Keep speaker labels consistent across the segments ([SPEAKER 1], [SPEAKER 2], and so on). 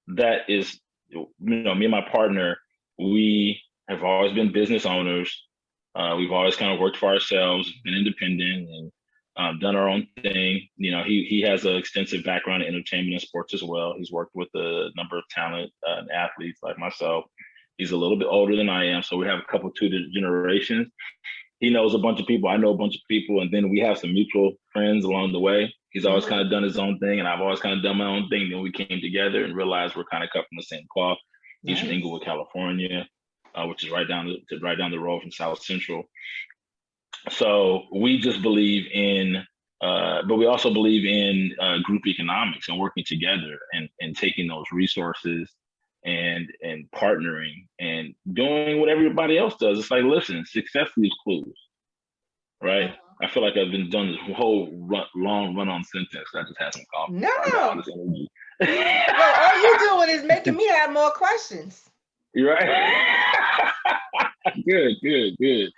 [SPEAKER 1] that is, me and my partner, we have always been business owners. We've always kind of worked for ourselves, been independent, and done our own thing. He has an extensive background in entertainment and sports as well. He's worked with a number of talent and athletes like myself. He's a little bit older than I am, so we have a couple two generations. He knows a bunch of people. I know a bunch of people, and then we have some mutual friends along the way. He's always kind of done his own thing, and I've always kind of done my own thing. Then we came together and realized we're kind of cut from the same cloth. He's from Inglewood, California, which is right down the road from South Central. So we just believe in, but we also believe in group economics and working together and taking those resources and partnering and doing what everybody else does. It's like, listen, success leaves clues, right? I feel like I've been doing this whole long run-on sentence. I just had some coffee.
[SPEAKER 2] No. Well, all you're doing is making me have more questions.
[SPEAKER 1] You're right. Good.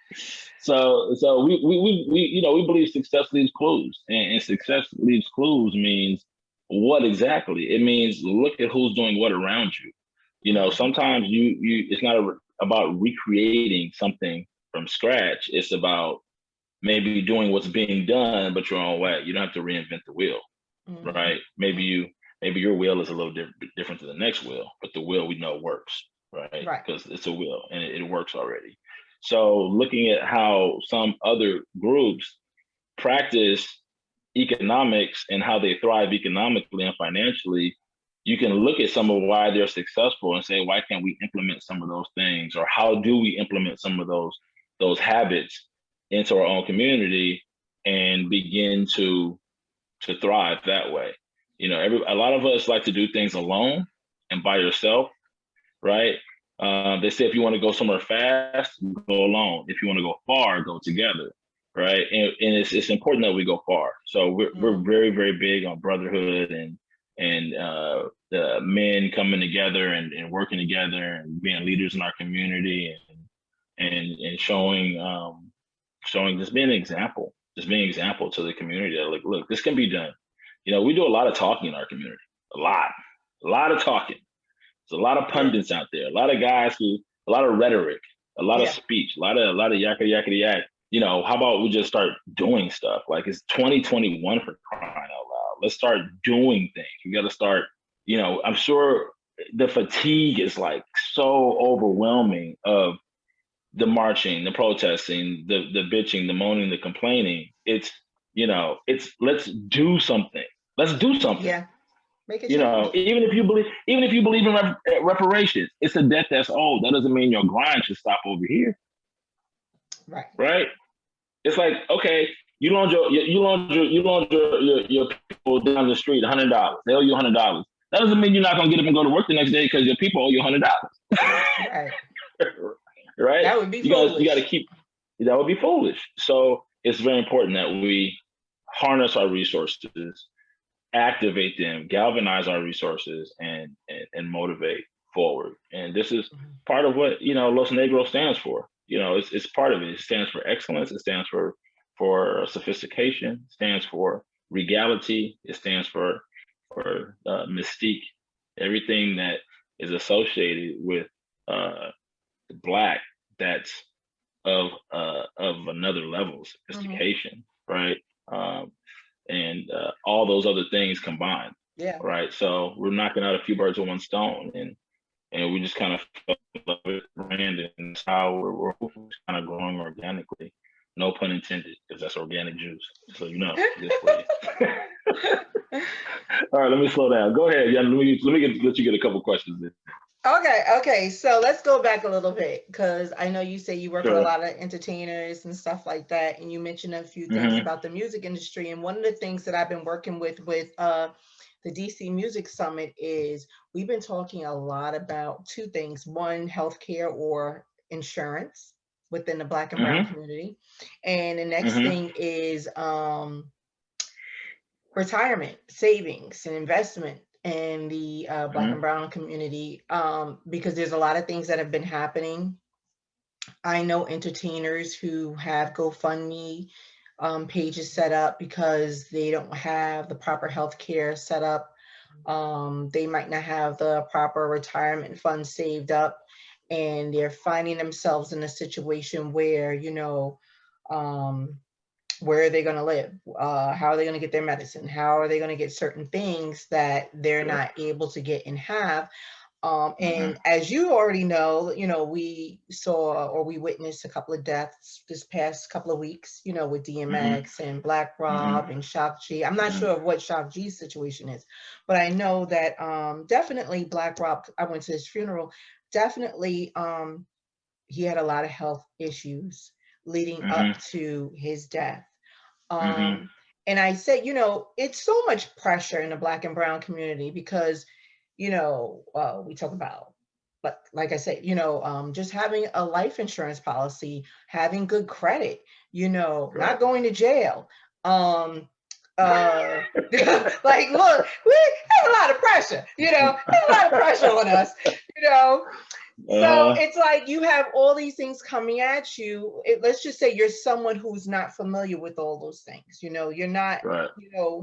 [SPEAKER 1] So we believe success leaves clues, and success leaves clues means what exactly? It means look at who's doing what around you. Sometimes it's not about recreating something from scratch. It's about maybe doing what's being done, but your own way. You don't have to reinvent the wheel, right? Maybe your wheel is a little different than the next wheel, but the wheel we know works, right? Because it's a wheel and it works already. So looking at how some other groups practice economics and how they thrive economically and financially, you can look at some of why they're successful and say, why can't we implement some of those things? Or how do we implement some of those habits into our own community and begin to thrive that way? A lot of us like to do things alone and by yourself, right? They say if you want to go somewhere fast, go alone. If you want to go far, go together, right? And it's important that we go far. So we're very, very big on brotherhood and the men coming together and working together and being leaders in our community and showing just being an example to the community that, like, look, this can be done. We do a lot of talking in our community, a lot of talking. There's a lot of pundits out there, a lot of guys a lot of rhetoric, a lot of speech, a lot of yakety yakety yak. How about we just start doing stuff? Like, it's 2021 for crying out loud. Let's start doing things. We got to start, I'm sure the fatigue is like so overwhelming of the marching, the protesting, the bitching, the moaning, the complaining. It's let's do something. Let's do something.
[SPEAKER 2] Yeah. Make it
[SPEAKER 1] even if you believe in reparations, it's a debt that's old. That doesn't mean your grind should stop over here. Right. It's like, okay, you loaned your people down the street $100. They owe you $100. That doesn't mean you're not gonna get up and go to work the next day because your people owe you $100. Right.
[SPEAKER 2] That would be foolish.
[SPEAKER 1] You got to keep. That would be foolish. So it's very important that we harness our resources, activate them, galvanize our resources, and motivate forward. And this is part of what Los Negros stands for. It's part of it. It stands for excellence. It stands for sophistication. It stands for regality. It stands for mystique. Everything that is associated with Black that's of another level of sophistication, right? And all those other things combined.
[SPEAKER 2] Yeah.
[SPEAKER 1] Right. So we're knocking out a few birds with one stone, and we just kind of love it, brand, and it's how we're kind of growing organically. No pun intended, because that's organic juice. So this way. All right, let me slow down. Go ahead. Yeah, let you get a couple questions in.
[SPEAKER 2] Okay. So let's go back a little bit, because I know you say you work with a lot of entertainers and stuff like that, and you mentioned a few things about the music industry. And one of the things that I've been working with the DC Music Summit is we've been talking a lot about two things: one, healthcare or insurance within the Black and Brown community, and the next thing is retirement savings and investment in the Black and Brown community, because there's a lot of things that have been happening. I know entertainers who have GoFundMe pages set up because they don't have the proper health care set up They might not have the proper retirement funds saved up, and they're finding themselves in a situation where, where are they going to live? How are they going to get their medicine? How are they going to get certain things that they're not able to get and have? And as you already know, we saw, or we witnessed a couple of deaths this past couple of weeks, with DMX and Black Rob and Shock G. I'm not sure of what Shock G's situation is, but I know that definitely Black Rob, I went to his funeral, definitely he had a lot of health issues leading up to his death. And I said, it's so much pressure in the Black and brown community because we talk about, but like I said, just having a life insurance policy, having good credit, not going to jail. Like, look, there's a lot of pressure, there's a lot of pressure on us, So it's like you have all these things coming at you. Let's just say you're someone who's not familiar with all those things. You're not,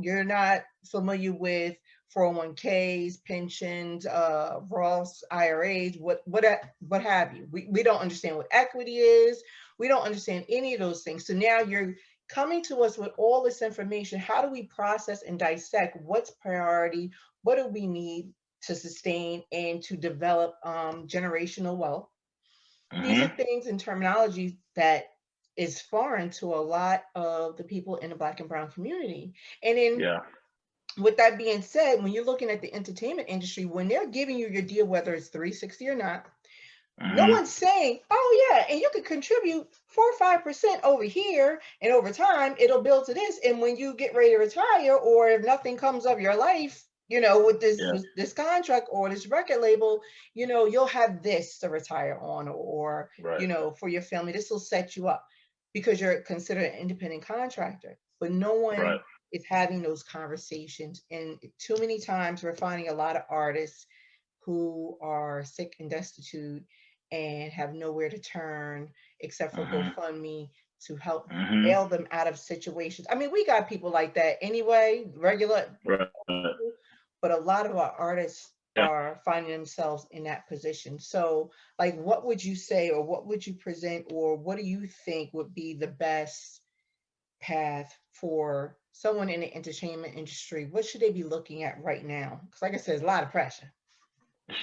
[SPEAKER 2] you're not familiar with 401ks, pensions, Roth IRAs, what have you. We don't understand what equity is. We don't understand any of those things. So now you're coming to us with all this information. How do we process and dissect what's priority? What do we need to sustain and to develop generational wealth? These are things and terminology that is foreign to a lot of the people in the Black and brown community. And then with that being said, when you're looking at the entertainment industry, when they're giving you your deal, whether it's 360 or not, no one's saying, oh yeah, and you could contribute 4 or 5% over here, and over time it'll build to this. And when you get ready to retire, or if nothing comes of your life, with this contract or this record label, you'll have this to retire on, or for your family, this will set you up because you're considered an independent contractor. But no one is having those conversations. And too many times we're finding a lot of artists who are sick and destitute and have nowhere to turn except for GoFundMe to help bail them out of situations. I mean, we got people like that anyway, regular, but a lot of our artists are finding themselves in that position. So, like, what would you say, or what would you present, or what do you think would be the best path for someone in the entertainment industry? What should they be looking at right now? Because like I said, there's a lot of pressure.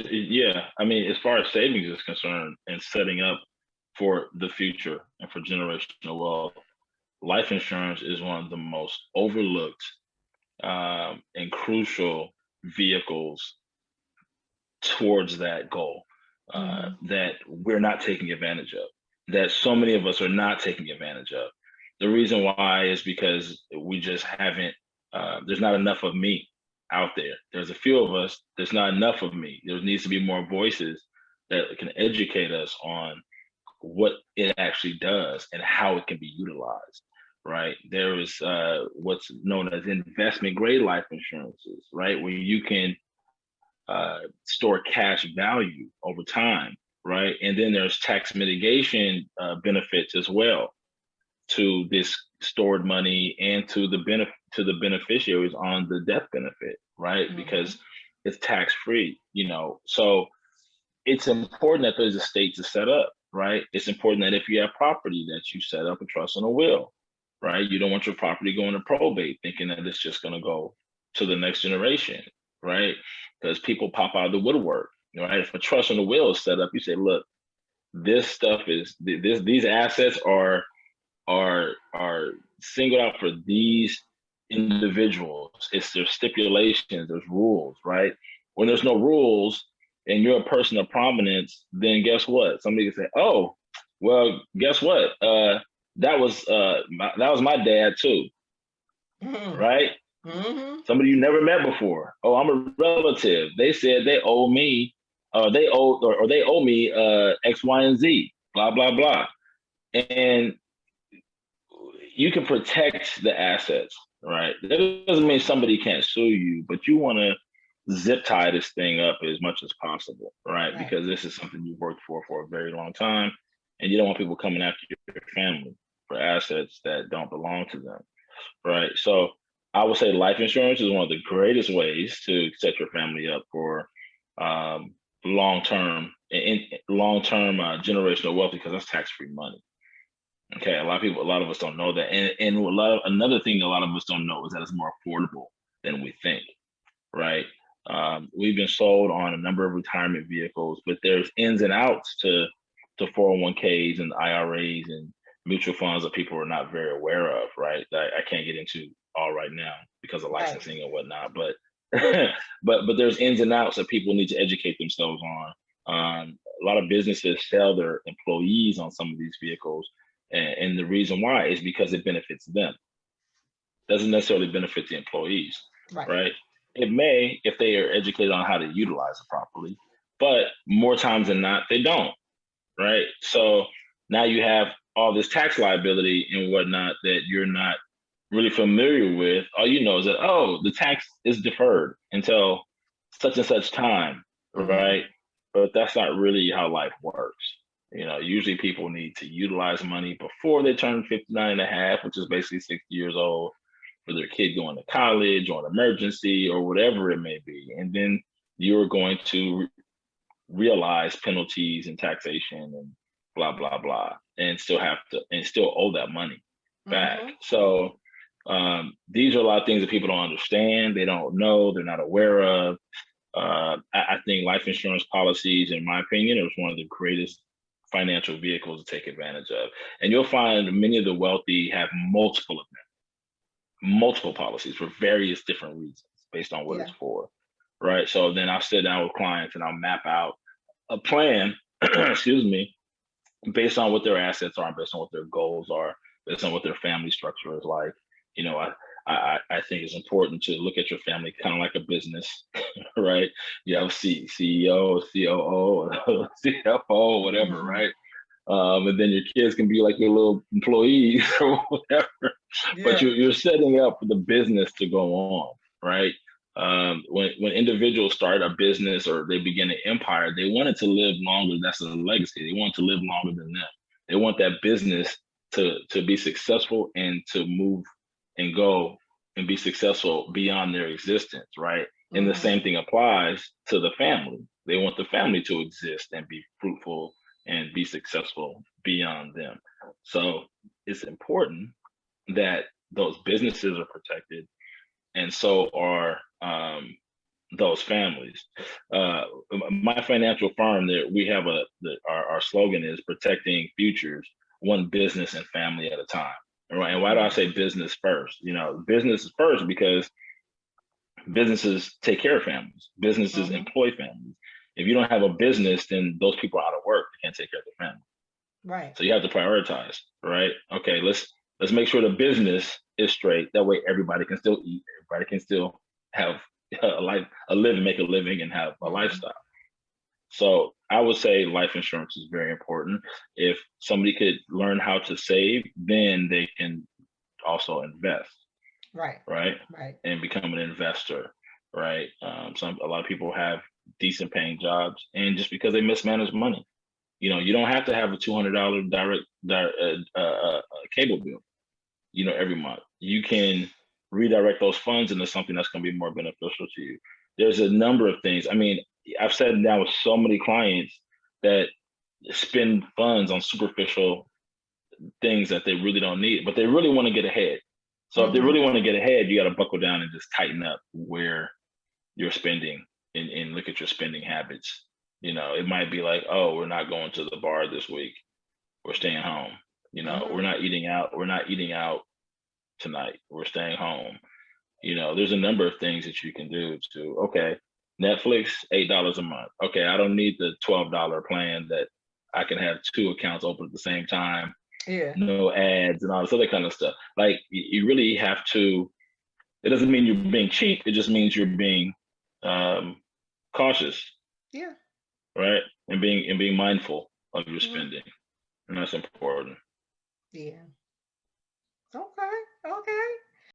[SPEAKER 1] Yeah, I mean, as far as savings is concerned and setting up for the future and for generational wealth, life insurance is one of the most overlooked and crucial vehicles towards that goal that we're not taking advantage of, that so many of us are not taking advantage of. The reason why is because we just haven't, there's not enough of me out there. There's a few of us, there's not enough of me. There needs to be more voices that can educate us on what it actually does and how it can be utilized, right? There is what's known as investment grade life insurances, right? Where you can store cash value over time, right? And then there's tax mitigation benefits as well to this stored money and to the beneficiaries on the death benefit, right? Because it's tax free, So it's important that those estates are set up, right? It's important that if you have property, that you set up a trust and a will, right? You don't want your property going to probate thinking that it's just going to go to the next generation, right? Because people pop out of the woodwork, right? If a trust and a will is set up, you say, look, this stuff is these assets are singled out for these individuals. There's stipulations, there's rules, right? When there's no rules and you're a person of prominence, then guess what? Somebody can say, oh, well, guess what? That was my dad too, right? Somebody you never met before. Oh, I'm a relative. They said they owe me, they owe me X, Y, and Z, blah, blah, blah. And you can protect the assets, right? That doesn't mean somebody can't sue you, but you want to zip tie this thing up as much as possible, right? Because this is something you've worked for a very long time, and you don't want people coming after your family for assets that don't belong to them, right? So I would say life insurance is one of the greatest ways to set your family up for long-term generational wealth, because that's tax-free money. Okay, a lot of us don't know that, and another thing a lot of us don't know is that it's more affordable than we think, right? We've been sold on a number of retirement vehicles, but there's ins and outs to 401ks and IRAs and mutual funds that people are not very aware of, right? That I can't get into all right now because of licensing and whatnot, but but there's ins and outs that people need to educate themselves on. A lot of businesses sell their employees on some of these vehicles, and the reason why is because it benefits them. Doesn't necessarily benefit the employees, right? It may if they are educated on how to utilize it properly, but more times than not, they don't, right? So now you have all this tax liability and whatnot that you're not really familiar with. All you know is that, oh, the tax is deferred until such and such time, right? But that's not really how life works. Usually people need to utilize money before they turn 59 and a half, which is basically 60 years old, for their kid going to college or an emergency or whatever it may be. And then you're going to realize penalties and taxation and blah, blah, blah, and still owe that money back. So these are a lot of things that people don't understand. They don't know, they're not aware of. I think life insurance policies, in my opinion, is one of the greatest financial vehicles to take advantage of. And you'll find many of the wealthy have multiple of them, multiple policies for various different reasons based on what it's for, right? So then I'll sit down with clients and I'll map out a plan, excuse me, based on what their assets are, based on what their goals are, based on what their family structure is like. I think it's important to look at your family kind of like a business, right? You have a CEO, COO, CFO, whatever, right? And then your kids can be like your little employees or whatever. But you're setting up for the business to go on, right? When individuals start a business or they begin an empire, they want it to live longer. That's a legacy. They want to live longer than them. They want that business to be successful and to move and go and be successful beyond their existence, right? And the same thing applies to the family. They want the family to exist and be fruitful and be successful beyond them. So it's important that those businesses are protected, and so are those families. My financial firm, that we have our slogan is protecting futures, one business and family at a time. Right. And why do I say business first? Business is first because businesses take care of families. Businesses employ families. If you don't have a business, then those people are out of work. They can't take care of their family.
[SPEAKER 2] Right.
[SPEAKER 1] So you have to prioritize, right? Okay, let's make sure the business is straight. That way everybody can still eat, everybody can still have a living, make a living, and have a lifestyle. So I would say life insurance is very important. If somebody could learn how to save, then they can also invest. Right. And become an investor. Right. A lot of people have decent paying jobs, and just because they mismanage money, you don't have to have a $200 direct cable bill, every month. You can redirect those funds into something that's going to be more beneficial to you. There's a number of things. I mean, I've sat down with so many clients that spend funds on superficial things that they really don't need, but they really want to get ahead. So if they really want to get ahead, you got to buckle down and just tighten up where you're spending and look at your spending habits. It might be like, oh, we're not going to the bar this week. We're staying home. We're not eating out. We're not eating out tonight. We're staying home. There's a number of things that you can do to, okay, Netflix, $8 a month. Okay, I don't need the $12 plan that I can have 2 accounts open at the same time. No ads and all this other kind of stuff. Like, you really have to, it doesn't mean you're being cheap. It just means you're being cautious. Right. And being mindful of your spending. And that's important.
[SPEAKER 2] Okay.